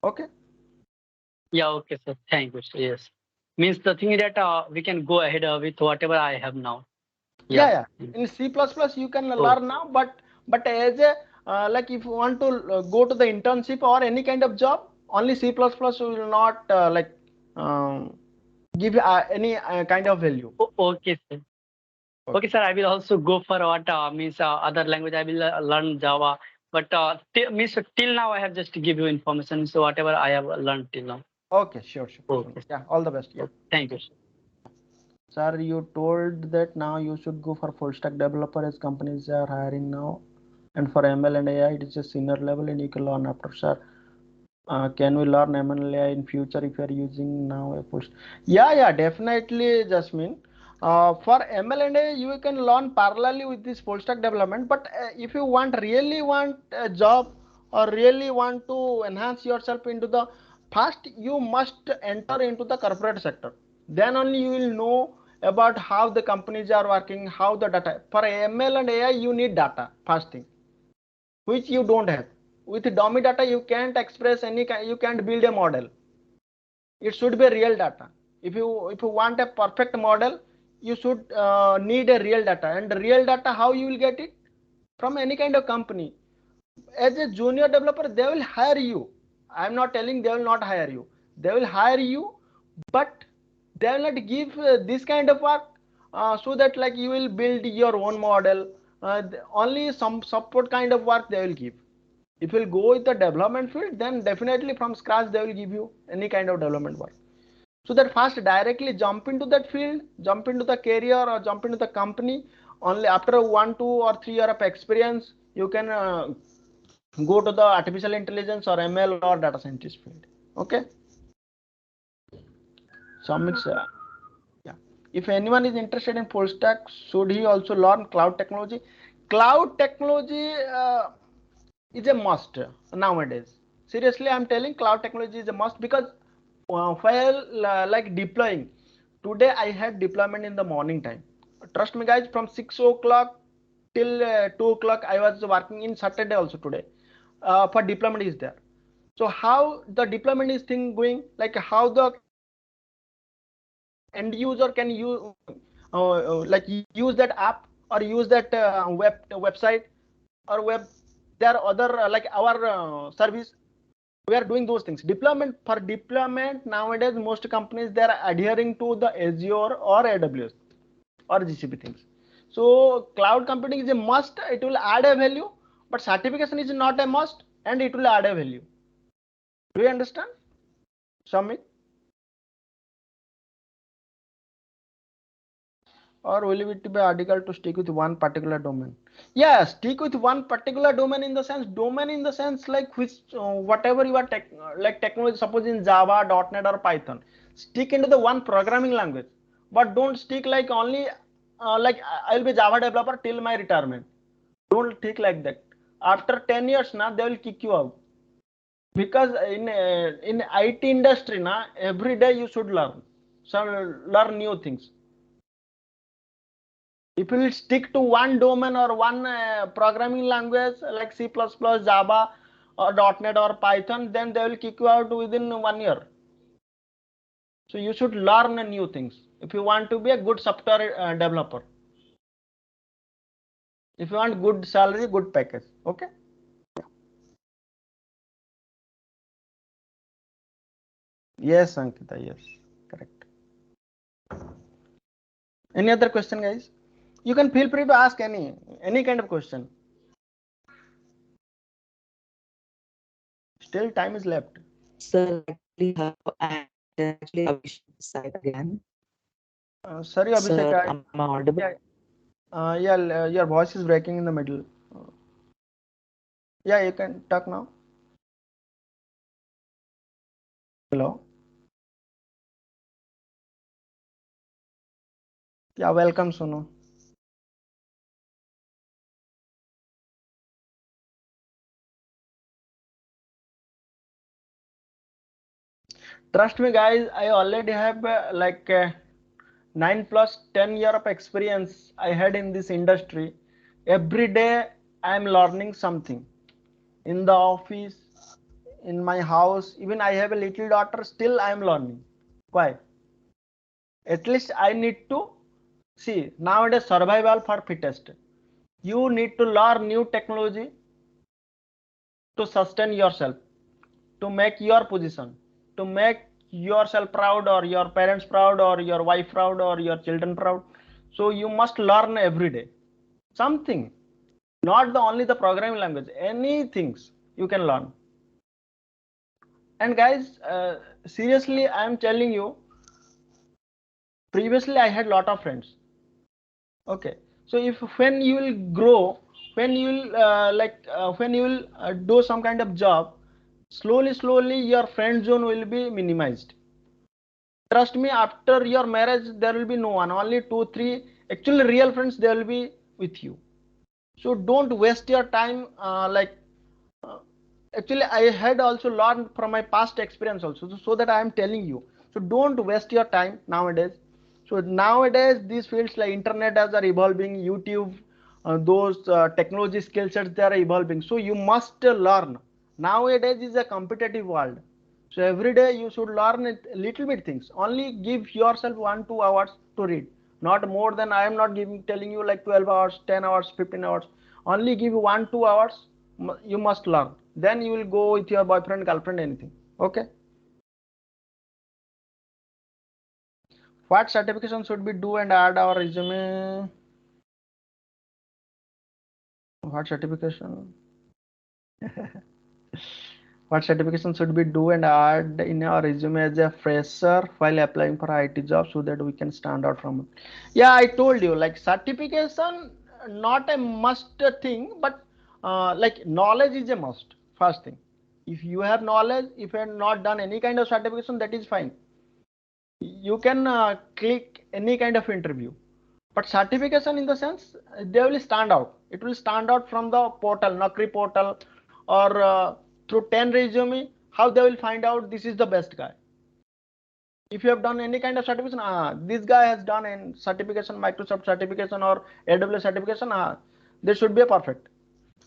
A: Okay.
C: yeah, okay, sir. Thank you, sir. Yes, means the thing is that we can go ahead with whatever I have now.
A: Yeah,
C: Yeah.
A: yeah. In C++ you can
C: Oh,
A: learn now, but as a like if you want to go to the internship or any kind of job, only C++ will not give any kind of value.
C: okay, sir. Okay,
A: Okay.
C: sir. I will also go for what means other language. I will learn Java, but means till now I have just to give you information. So whatever I have learned till now.
A: Okay, sure, sure. So,
C: Okay, sir.
A: yeah, all the best. Yeah.
C: Okay. Thank you, sir.
A: Sir, you told that now you should go for full stack developer as companies are hiring now. And for ML and AI, it is a senior level and you can learn after, sir. Can we learn MLA in future if you are using now a full? Yeah, yeah, definitely, Jasmine. For ML&A, you can learn parallelly with this full stack development. But if you really want a job or really want to enhance yourself into the first, you must enter into the corporate sector. Then only you will know about how the companies are working, how the data. For ML and AI, you need data first thing, which you don't have. With dummy data, you can't express any. You can't build a model. It should be real data. If you want a perfect model, you should need a real data. And real data, how you will get it? From any kind of company. As a junior developer, they will hire you. I'm not telling they will not hire you. They will hire you, but they will not give this kind of work, so that like you will build your own model. Only some support kind of work they will give. If you will go with the development field, then definitely from scratch they will give you any kind of development work. So that first directly jump into that field, jump into the career or jump into the company. Only after 1, 2 or 3 year of experience, you can go to the artificial intelligence or ML or data scientist field. Okay. Some it's yeah. If anyone is interested in full stack, should he also learn cloud technology? Cloud technology is a must nowadays. Seriously, I'm telling cloud technology is a must because while like deploying, today I had deployment in the morning time. Trust me, guys, from 6 o'clock till 2 o'clock, I was working in Saturday also today. For deployment is there. So how the deployment is thing going? Like how the end user can use like use that app or use that website or web. There are other like our service. We are doing those things. Deployment, for deployment nowadays, most companies they are adhering to the Azure or AWS or GCP things. So cloud computing is a must. It will add a value, but certification is not a must, and it will add a value. Do you understand, Shamik? Or will it be article to stick with one particular domain? Yeah, stick with one particular domain in the sense like which whatever you are like technology, suppose in Java, .NET or Python, stick into the one programming language, but don't stick like only like I'll be Java developer till my retirement. Don't think like that. After 10 years now they will kick you out, because in IT industry now every day you should learn, so learn new things. If you will stick to one domain or one programming language like C++, Java or .NET or Python, then they will kick you out within 1 year. So you should learn new things if you want to be a good software developer. If you want good salary, good package. Okay. Yes, Ankita. Yes, correct. Any other question, guys? You can feel free to ask any kind of question. Still time is left.
D: Sir, actually, hello, and actually, Abhishek side again.
A: Sorry, Abhishek.
D: Sir, am I audible?
A: Yeah, yeah, your voice is breaking in the middle. Yeah, you can talk now. Hello. Yeah, welcome, Sonu. Trust me, guys, I already have like 9 plus 10 year of experience I had in this industry. Every day I am learning something in the office, in my house. Even I have a little daughter, still I am learning. Why? At least I need to see nowadays survival for fittest. You need to learn new technology to sustain yourself, to make your position, to make yourself proud or your parents proud or your wife proud or your children proud. So you must learn every day something, not the only the programming language, any things you can learn. And guys, seriously, I am telling you, previously I had lot of friends. Okay, so if when you will grow, when you will when you will do some kind of job, slowly your friend zone will be minimized. Trust me, after your marriage, there will be no one. Only two, three actually real friends they will be with you. So don't waste your time. Uh, Actually, I had also learned from my past experience also, so that I am telling you. So don't waste your time nowadays. So nowadays, these fields like internet as are evolving, YouTube, those technology skill sets they are evolving. So you must learn. Nowadays is a competitive world. So every day you should learn a little bit things. Only give yourself 1 2 hours to read. Not more than I am not giving telling you like 12 hours, 10 hours, 15 hours. Only give 1 2 hours. You must learn. Then you will go with your boyfriend, girlfriend, anything. Okay. What certification should we do and add our resume? What certification? What certification should we do and add in our resume as a fresher while applying for IT jobs so that we can stand out from it? Yeah, I told you like certification not a must thing, but like knowledge is a must. First thing, if you have knowledge, if you have not done any kind of certification, that is fine. You can click any kind of interview, but certification in the sense they will stand out. It will stand out from the portal, Naukri portal, or through 10 resume. How they will find out this is the best guy? If you have done any kind of certification, this guy has done a certification, Microsoft certification or AWS certification, they should be a perfect.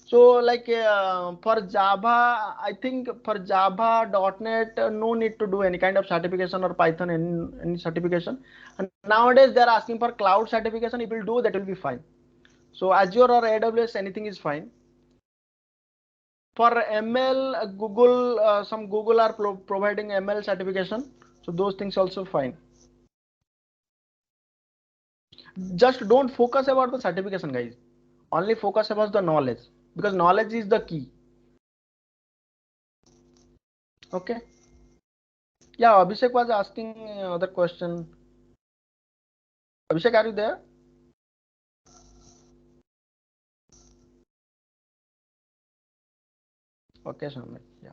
A: So like for Java, I think for Java .NET, no need to do any kind of certification, or Python any certification. And nowadays they are asking for cloud certification. If you do that will be fine. So Azure or AWS, anything is fine. For ML, Google, some Google are providing ML certification. So those things also fine. Just don't focus about the certification, guys. Only focus about the knowledge, because knowledge is the key. Okay. Yeah, Abhishek was asking other question. Abhishek, are you there? Okay, Shamit. Yeah.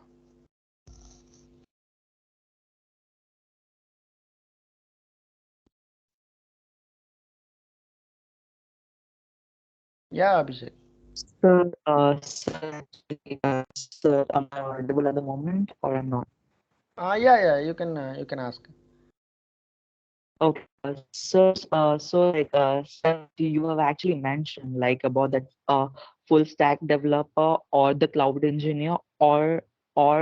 A: Yeah, Abhishek.
D: Sir, am I audible at the moment or I'm not?
A: Yeah, you can ask.
D: Okay, sir, you have actually mentioned like about that full stack developer or the cloud engineer or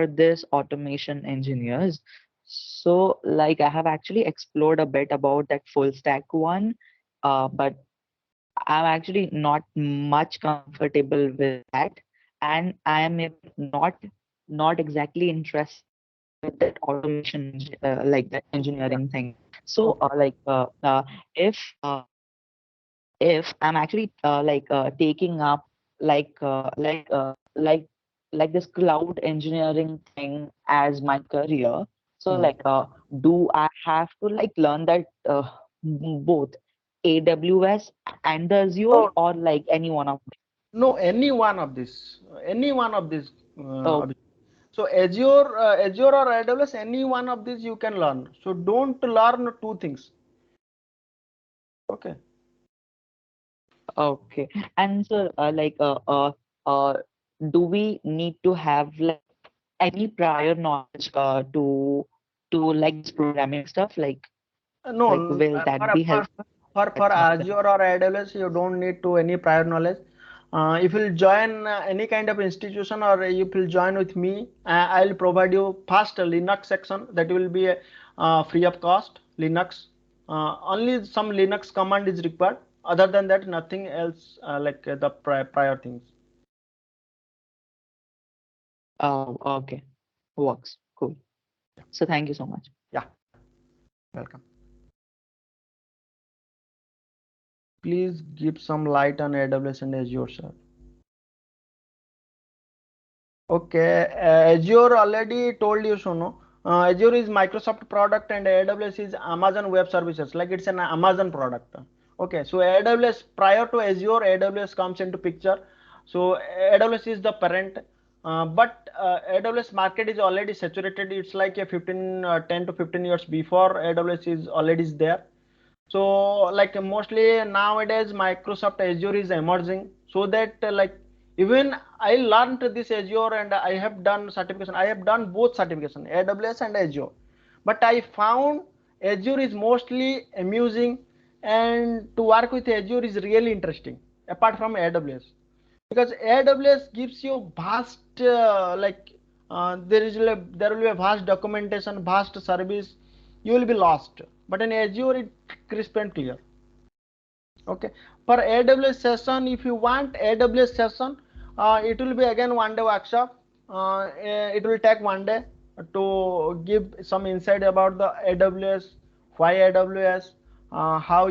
D: this automation engineers. So like I have actually explored a bit about that full stack one, but I'm actually not much comfortable with that, and I am even not exactly interested with that like that
A: Yeah.
D: engineering thing. So
A: Okay.
D: if if I'm actually taking up like uh, like uh, like like this cloud engineering thing as my career, so
A: Hmm.
D: do I have to like learn that both AWS and the Azure,
A: No,
D: or like any one of them?
A: no, any one of this, any one of this.
D: Oh,
A: Abhishek. So Azure or AWS, any one of these you can learn. So don't learn two things. Okay.
D: okay. And so uh, do we need to have like any prior knowledge to like this programming stuff?
A: No,
D: Will that be helpful?
A: for
D: That's not
A: Azure or AWS, you don't need to any prior knowledge. If you'll join any kind of institution, or if you'll join with me, I'll provide you first a Linux section that will be free of cost. Linux, only some Linux command is required. Other than that, nothing else the prior things.
D: Oh, okay. Works. Cool. So thank you so much.
A: Yeah, welcome. Please give some light on AWS and Azure, sir. Okay, Azure already told you so, no? Azure is Microsoft product and AWS is Amazon Web Services. Like it's an Amazon product. Okay, so AWS prior to Azure, AWS comes into picture. So AWS is the parent. But AWS market is already saturated. It's like a 10 to 15 years before AWS is already there. So like mostly nowadays Microsoft Azure is emerging, so that like even I learned this Azure and I have done certification. I have done both certification, AWS and Azure, but I found Azure is mostly amusing, and to work with Azure is really interesting apart from AWS, because AWS gives you vast there will be a vast documentation, vast service, you will be lost. But in Azure it crisp and clear. Okay, for AWS session, if you want AWS session, it will be again 1 day workshop. It will take 1 day to give some insight about the AWS, why AWS, how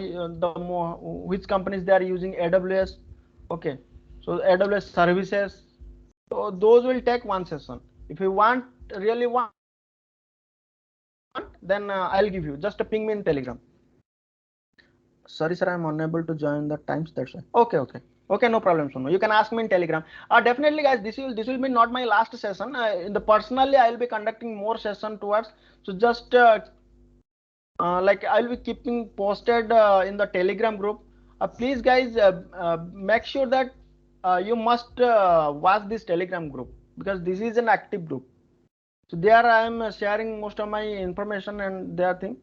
A: which companies they are using AWS. Okay, so AWS services, so those will take one session. If you want, really want, then I'll give you, just ping me in Telegram. Sorry sir, I'm unable to join the times, that's why. Okay, no problem, Sonu. You can ask me in Telegram. Definitely guys, this will be not my last session. In the personally I will be conducting more session towards, so just like I'll be keeping posted in the Telegram group. Please guys, make sure that you must watch this Telegram group, because this is an active group. So there I am sharing most of my information and their thing.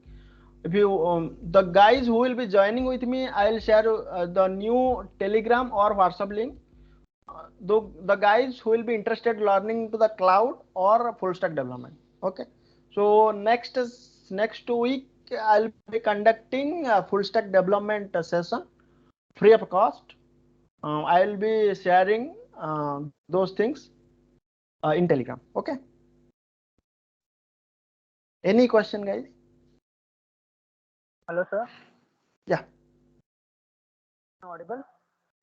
A: If you the guys who will be joining with me, I'll share the new Telegram or WhatsApp link. The guys who will be interested learning to the cloud or full stack development. Okay, so next week I'll be conducting a full stack development session free of cost. I'll be sharing those things in Telegram. Okay, any question guys?
E: Hello, sir.
A: Yeah,
E: Audible?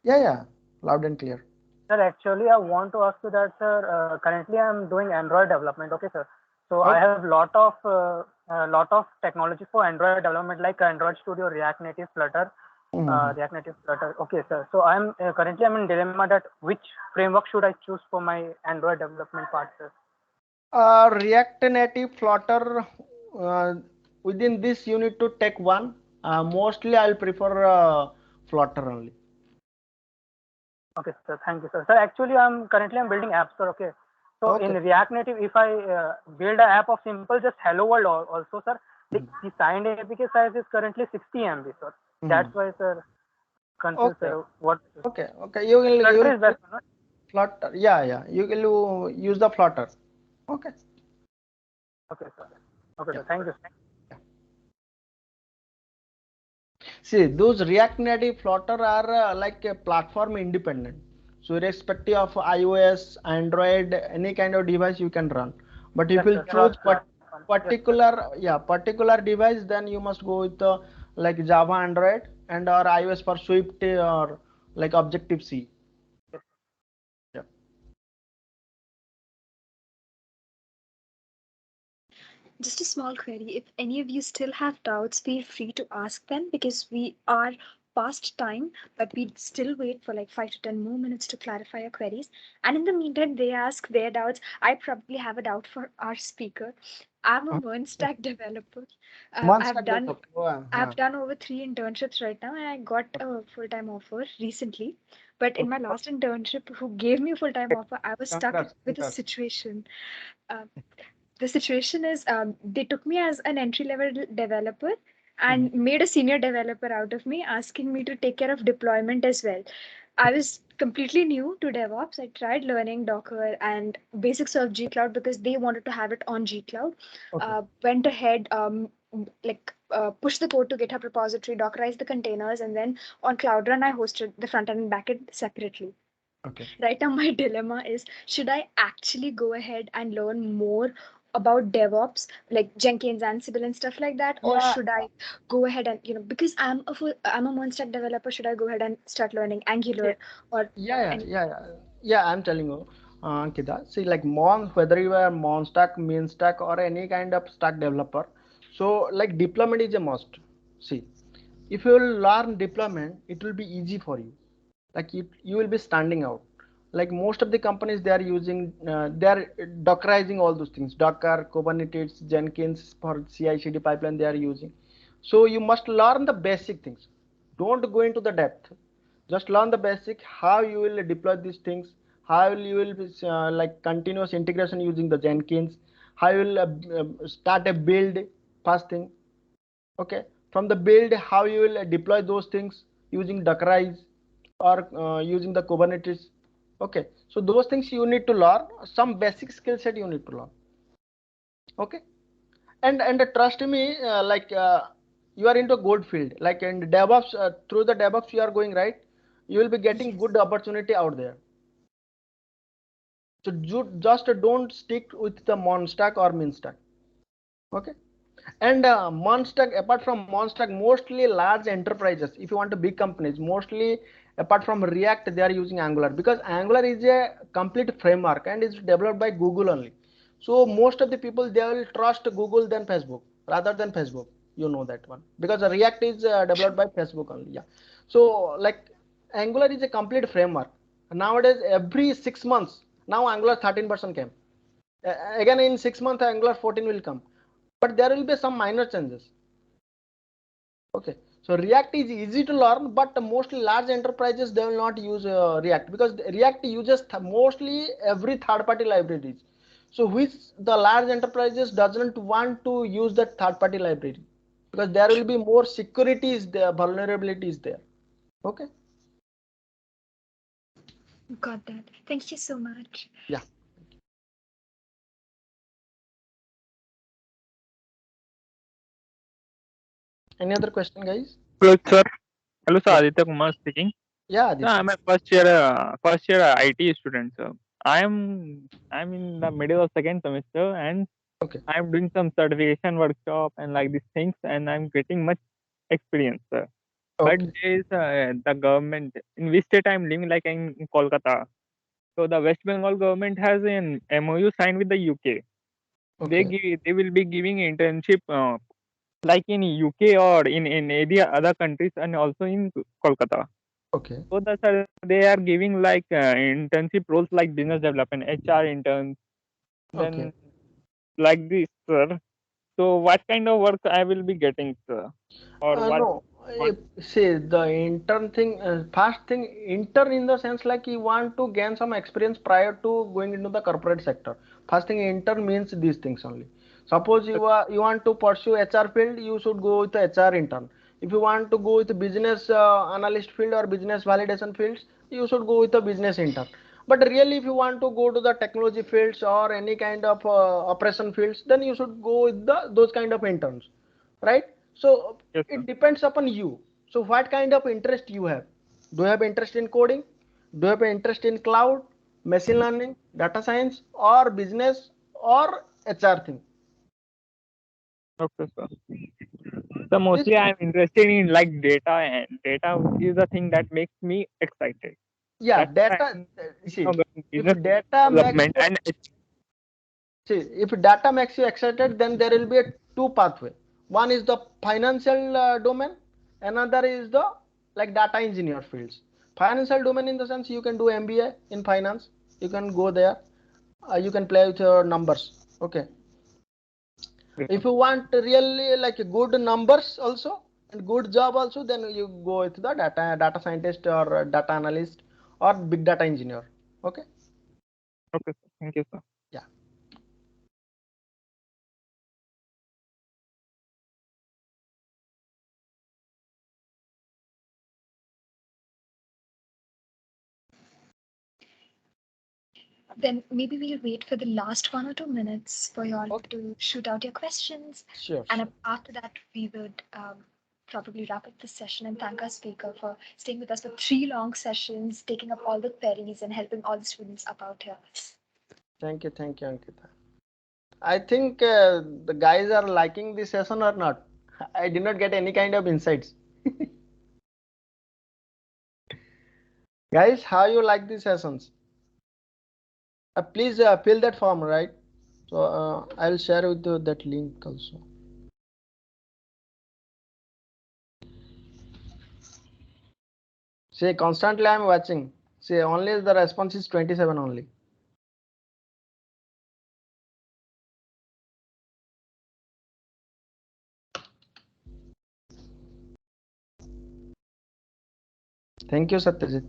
A: yeah, loud and clear.
E: Sir, actually, I want to ask you that, sir. Currently, I'm doing Android development. Okay, sir. So I have lot of technology for Android development, like Android Studio, React Native, Flutter, React Native, Flutter. Okay, sir. So I'm currently I'm in dilemma that which framework should I choose for my Android development part, sir?
A: React Native, Flutter. Uh, Within this, you need to take one. Mostly, I'll prefer Flutter only.
E: Okay, sir. Thank you, sir. Sir, actually, I'm building apps, sir. Okay. So in
A: Okay.
E: React Native, if I build an app of simple just hello world also, sir, the signed APK size is currently 60 MB, sir. That's why, sir, confused,
A: Okay.
E: sir. What?
A: Okay. You
E: Flutter
A: will
E: is best, no?
A: Flutter. Yeah. You will use the Flutter. Okay.
E: Okay, sir. Okay,
A: Yeah.
E: sir. Thank you.
A: See, those React Native, Flutter are like a platform independent. So irrespective of iOS, Android, any kind of device you can run. But if
E: Yes,
A: you
E: sir.
A: choose
E: Yes, sir.
A: particular device, then you must go with like Java Android and or iOS for Swift or like Objective C.
E: Yes.
A: Yeah.
B: Just a small query. If any of you still have doubts, feel free to ask them because we are past time, but we still wait for like 5 to 10 more minutes to clarify your queries. And in the meantime, they ask their doubts. I probably have a doubt for our speaker. I'm a one stack developer.
A: One
B: I've
A: stack
B: done
A: developer. Oh,
B: I've done over 3 internships right now, and I got a full-time offer recently. But in my
A: okay.
B: last internship, who gave me a full-time offer, I was stuck
A: Congrats,
B: with a
A: congrats.
B: situation. Uh, the situation is they took me as an entry level developer and made a senior developer out of me, asking me to take care of deployment as well. I was completely new to DevOps. I tried learning Docker and basics of G Cloud because they wanted to have it on G Cloud.
A: Okay.
B: Went ahead, push the code to GitHub repository, Dockerize the containers, and then on Cloud Run, I hosted the front end and back end separately.
A: Okay.
B: Right now, my dilemma is should I actually go ahead and learn more about DevOps, like Jenkins, Ansible, and stuff like that, or
A: Yeah.
B: should I go ahead and because I'm a one-stack developer, should I go ahead and start learning Angular or any?
A: I'm telling you, Ankita. See, like whether you are Monstack, Mainstack, or any kind of stack developer, so like deployment is a must. See, if you will learn deployment, it will be easy for you. Like you will be standing out. like most of the companies they are using they are dockerizing all those things, Docker, Kubernetes, Jenkins for CI/CD pipeline they are using. So you must learn the basic things, don't go into the depth, just learn the basic, how you will deploy these things, how you will like continuous integration using the Jenkins, how you will start a build first thing. Okay, from the build how you will deploy those things using Dockerize or using the Kubernetes. Okay, so those things you need to learn, some basic skill set you need to learn. Okay, and trust me, you are into a good field, like in DevOps, through the DevOps you are going, right? You will be getting
B: Yes.
A: good opportunity out there. So you just don't stick with the monstack or minstack. Okay, and monstack, apart from monstack, mostly large enterprises, if you want to big companies, mostly apart from React they are using Angular, because Angular is a complete framework and is developed by Google only. So most of the people they will trust Google than Facebook, rather than Facebook, you know that one, because React is developed
B: True.
A: by Facebook only. Yeah, so like Angular is a complete framework. Nowadays every 6 months now Angular 13% came. Again in 6 months Angular 14 will come, but there will be some minor changes. Okay, so React is easy to learn, but mostly large enterprises they will not use React, because React uses mostly every third-party libraries. So which the large enterprises doesn't want to use that third-party library, because there will be more securities there, vulnerabilities there. Okay,
B: Got that. Thank you so much.
A: yeah. Any other question, guys?
F: Hello, sir. Hello, sir.
A: Yeah,
F: Aditya Kumar speaking.
A: yeah,
F: Sir,
A: Aditya.
F: I'm a first year IT student, sir. I'm in the middle of second semester, and
A: Okay,
F: I'm doing some certification workshop and like these things, and I'm getting much experience, sir. But
A: okay,
F: there is the government in which state I'm living, like in Kolkata. So the West Bengal government has an MOU signed with the UK.
A: okay,
F: They will be giving internship like in UK or in any other countries, and also in Kolkata.
A: okay,
F: So sir, they are giving like internship roles like business development, HR interns,
A: okay.
F: then like this, sir. So what kind of work I will be getting, sir, or
A: No,
F: what?
A: see the intern thing. First thing, intern in the sense like you want to gain some experience prior to going into the corporate sector. First thing, intern means these things only. Suppose you want to pursue HR field, you should go with the HR intern. If you want to go with the business analyst field or business validation fields, you should go with the business intern. But really, if you want to go to the technology fields or any kind of operation fields, then you should go with the those kind of interns, right? So
F: Yes, sir.
A: it depends upon you. So what kind of interest you have? Do you have interest in coding? Do you have interest in cloud, machine learning, data science, or business, or HR thing?
F: Okay, sir. So
A: This,
F: mostly I'm interested in like data, and data is the thing that makes me excited.
A: yeah,
F: That's why
A: data.
F: I'm
A: See, if
F: business
A: data makes
F: development
A: you
F: and
A: See, if data makes you excited, then there will be a two pathway. One is the financial domain, another is the like data engineer fields. Financial domain in the sense you can do MBA in finance, you can go there, you can play with your numbers. Okay. If you want really like good numbers also and good job also, then you go with the data scientist or data analyst or big data engineer. Okay.
F: okay, sir. Thank you, sir.
A: Yeah.
B: Then maybe we'll wait for the last 1 or 2 minutes for you all
A: Okay.
B: to shoot out your questions.
A: Sure.
B: And
A: Sure.
B: after that, we would probably wrap up this session and thank our speaker for staying with us for 3 long sessions, taking up all the queries and helping all the students up out here.
A: Thank you, Ankita. I think the guys are liking this session or not. I did not get any kind of insights. Guys, how you like these sessions? Please fill that form, right? So I'll share with you that link also. See, constantly I'm watching. See, only the response is 27 only. Thank you, Satyajit.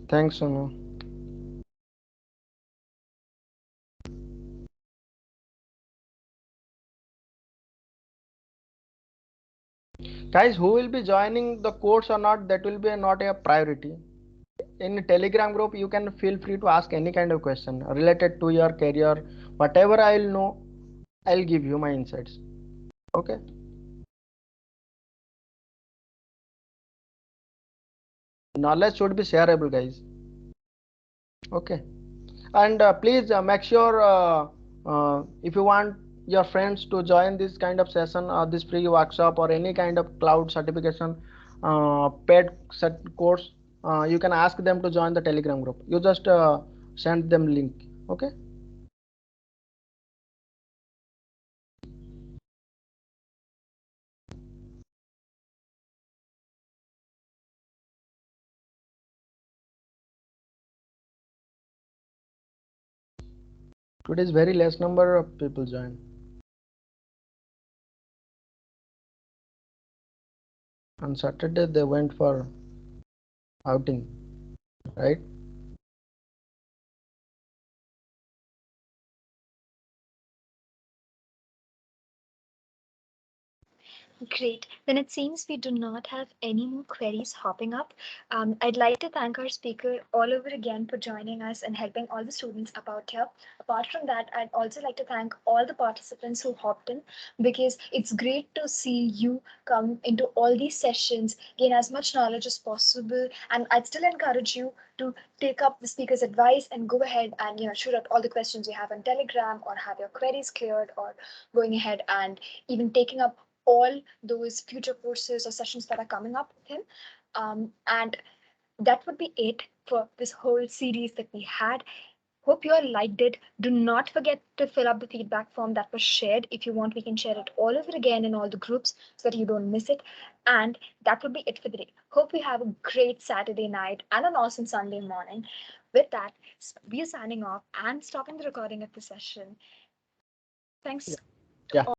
A: Thanks, Sonu. Guys, who will be joining the course or not, that will be not a priority. In Telegram group, you can feel free to ask any kind of question related to your career. Whatever I'll know, I'll give you my insights. Okay. Knowledge should be shareable, guys. Okay. And please make sure if you want your friends to join this kind of session or this free workshop or any kind of cloud certification paid set course, you can ask them to join the Telegram group. You just send them link. Okay. Today is very less number of people join. On Saturday they went for outing, right?
B: Great. Then it seems we do not have any more queries hopping up. I'd like to thank our speaker all over again for joining us and helping all the students about here. Apart from that, I'd also like to thank all the participants who hopped in, because it's great to see you come into all these sessions, gain as much knowledge as possible. And I'd still encourage you to take up the speaker's advice and go ahead and shoot out all the questions you have on Telegram, or have your queries cleared, or going ahead and even taking up all those future courses or sessions that are coming up with him. And that would be it for this whole series that we had. Hope you all liked it. Do not forget to fill up the feedback form that was shared. If you want, we can share it all over again in all the groups so that you don't miss it. And that would be it for the day. Hope you have a great Saturday night and an awesome Sunday morning. With that, we are signing off and stopping the recording of the session. Thanks
A: Yeah.